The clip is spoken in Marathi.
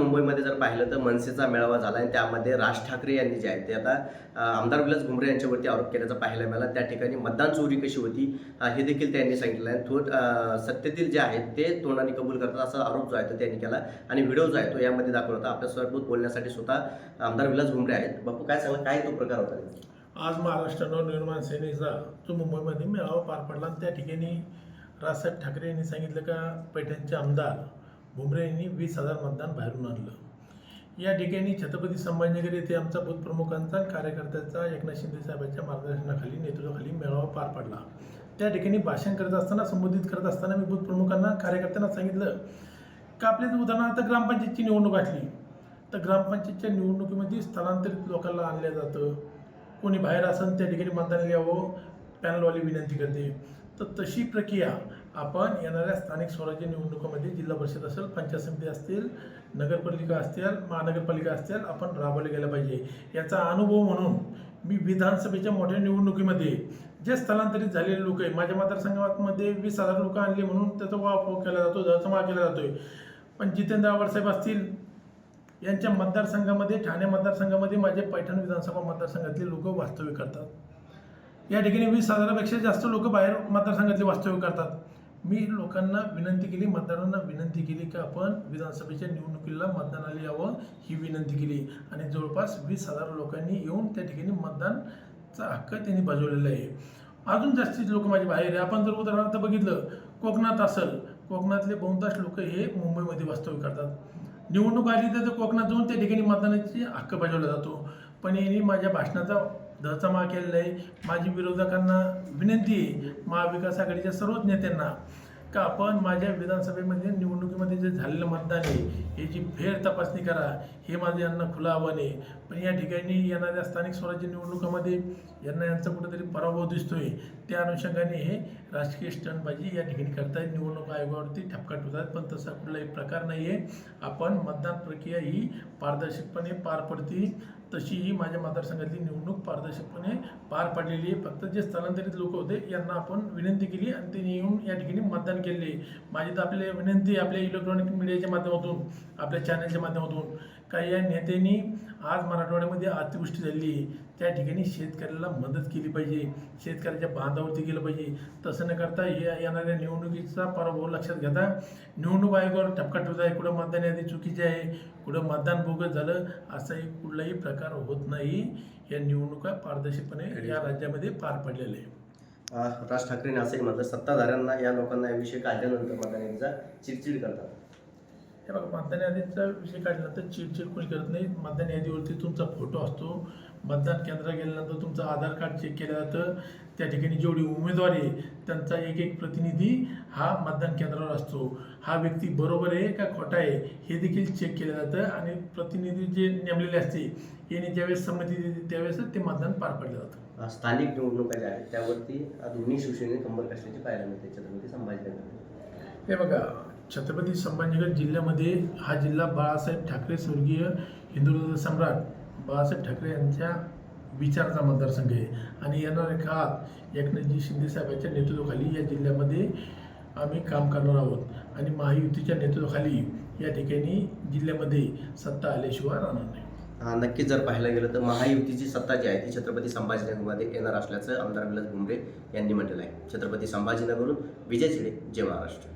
मुंबईमध्ये जर पाहिलं तर मनसेचा मेळावा झाला आणि त्यामध्ये राज ठाकरे यांनी जे आहे ते आता आमदार विलास भुमरे यांच्यावरती आरोप केल्याचा पाहायला मिळाला। त्या ठिकाणी मतदान चोरी कशी होती हे देखील त्यांनी सांगितलं आहे। थोड सत्तेतील जे आहेत ते तोंडाने कबूल करतात असा आरोप जो आहे तो त्यांनी केला आणि व्हिडिओ जो आहे तो यामध्ये दाखवला होता। आपल्यासोबत बोलण्यासाठी स्वतः आमदार विलास भुमरे आहेत। बापू काय सांगा, काय तो प्रकार होता? आज महाराष्ट्र नवनिर्माण सेनेचा जो मुंबईमध्ये मेळावा पार पडला त्या ठिकाणी राजसाहेब ठाकरे यांनी सांगितलं का पैठणचे आमदार भुमरे यांनी 20,000 मतदान बाहेरून आणलं। या ठिकाणी छत्रपती संभाजीनगर येथे आमचा बूथप्रमुखांचा कार्यकर्त्याचा एकनाथ शिंदे साहेबांच्या मार्गदर्शनाखाली नेतृत्वाखाली मेळावा पार पडला। त्या ठिकाणी भाषण करत असताना संबोधित करत असताना मी बूथप्रमुखांना कार्यकर्त्यांना सांगितलं का आपले उदाहरणार्थ ग्रामपंचायतची निवडणूक असली तर ग्रामपंचायतच्या निवडणुकीमध्ये स्थलांतरित लोकांना आणलं जातं, कोणी बाहेर असेल त्या ठिकाणी मतदान यावं पॅनलवाली विनंती करते। तर तशी प्रक्रिया आपण येणाऱ्या स्थानिक स्वराज्य निवडणुकीमध्ये जिल्हा परिषद असेल, पंचायत समिती असतील, नगरपालिका असतील, महानगरपालिका असतील आपण राबवले गेलं पाहिजे। याचा अनुभव म्हणून मी विधानसभेच्या मोठ्या निवडणुकीमध्ये जे स्थलांतरित झालेले लोक आहे माझ्या मतदारसंघामध्ये 20,000 लोक आणले म्हणून त्याचा वापर केला जातो, दरसमा केला जातोय। पण जितेंद्र आव्हाड साहेब असतील यांच्या मतदारसंघामध्ये, ठाणे मतदारसंघामध्ये माझे पैठण विधानसभा मतदारसंघातले लोक वास्तव्य करतात। या ठिकाणी 20,000पेक्षा जास्त लोक बाहेर मतदारसंघातले वास्तव्य करतात। मी लोकांना विनंती केली, मतदारांना विनंती केली की आपण विधानसभेच्या निवडणुकीला मतदानाला यावं ही विनंती केली आणि जवळपास 20,000 लोकांनी येऊन त्या ठिकाणी मतदानचा हक्क त्यांनी बजावलेला आहे। अजून जास्तीत लोक माझे बाहेर आहे। आपण जर उदाहरणार्थ बघितलं कोकणात असेल, कोकणातले बहुतांश लोक हे मुंबईमध्ये वास्तव्य करतात। निवडणूक आली तर कोकणात जाऊन त्या ठिकाणी मतदानाची हक्क बजावला जातो। पण यांनी माझ्या भाषणाचा दहचमा केलेला आहे। माझी विरोधकांना विनंती आहे, महाविकास आघाडीच्या सर्वच नेत्यांना का आपण माझ्या विधानसभेमध्ये निवडणुकीमध्ये जे झालेलं मतदान आहे याची फेर तपासणी करा, हे माझं यांना खुलं आव्हान आहे। पण या ठिकाणी येणाऱ्या स्थानिक स्वराज्य निवडणुकीमध्ये यांचा कुठेतरी पराभव दिसतोय, त्या अनुषंगाने हे राजकीय स्टंटबाजी या ठिकाणी करतायत, निवडणूक आयोगावरती ठपका ठेवतात। पण तसा कुठलाही प्रकार नाही आहे। आपण मतदान प्रक्रिया ही पारदर्शकपणे पार पडते, तशी ही माझ्या मतदारसंघातली निवडणूक पारदर्शकपणे पार पडलेली आहे। फक्त जे स्थलांतरित लोक होते यांना आपण विनंती केली आणि त्यांनी येऊन या ठिकाणी मतदान केले। माझी तर आपली विनंती आपल्या इलेक्ट्रॉनिक मीडियाच्या माध्यमातून, आपल्या चॅनलच्या माध्यमातून का या नेत्यांनी आज मराठवाड्यामध्ये अतिवृष्टी झाली आहे त्या ठिकाणी शेतकऱ्याला मदत केली पाहिजे, शेतकऱ्याच्या बांधावरती गेलं पाहिजे। तसं न करता हे येणाऱ्या निवडणुकीचा पराभव लक्षात घेता निवडणूक आयोगावर ठपका ठेवत आहे, कुठं मतदान यादी चुकीची आहे, कुठं मतदान बोगस झालं, असाही कुठलाही प्रकार होत नाही। या निवडणुका पारदर्शकपणे या राज्यामध्ये पार पडलेल्या आहे। राज ठाकरेंनी असंही म्हटलं सत्ताधाऱ्यांना या लोकांना याविषयी काढल्यानंतर मतदान यादीचा चिडचिड करतात। हे बघा, मतदान यादीचा विषय काढल्यानंतर चिडचिड कोणी करत नाही। मतदान यादीवरती तुमचा फोटो असतो, मतदान केंद्रात गेल्यानंतर तुमचं आधार कार्ड चेक केलं जातं, त्या ठिकाणी जेवढी उमेदवार आहे त्यांचा एक प्रतिनिधी हा मतदान केंद्रावर असतो। हा व्यक्ती बरोबर आहे का खोटा आहे हे देखील चेक केलं जातं आणि प्रतिनिधी जे नेमलेले असते यांनी ज्यावेळेस संमती देते त्यावेळेस ते मतदान पार पडलं जातं। स्थानिक निवडणुका ज्या आहेत त्यावरती दोन्ही शिवसेनेने कंबर कसल्याची पाहायला मिळते छत्रपती संभाजीनगर। हे बघा, छत्रपती संभाजीनगर जिल्ह्यामध्ये हा जिल्हा बाळासाहेब ठाकरे स्वर्गीय हिंदुत्व सम्राट बाळासाहेब ठाकरे यांच्या विचाराचा मतदारसंघ आहे आणि येणाऱ्या काळात एकनाथजी शिंदे साहेबांच्या नेतृत्वाखाली या जिल्ह्यामध्ये आम्ही काम करणार आहोत आणि महायुतीच्या नेतृत्वाखाली या ठिकाणी जिल्ह्यामध्ये सत्ता आल्याशिवाय राहणार नाही। नक्कीच जर पाहायला गेलं तर महायुतीची सत्ता जी आहे ती छत्रपती संभाजीनगरमध्ये येणार असल्याचं आमदार विलास भुमरे यांनी म्हटलेलं आहे। छत्रपती संभाजीनगरहून विजय चिडे, जय महाराष्ट्र।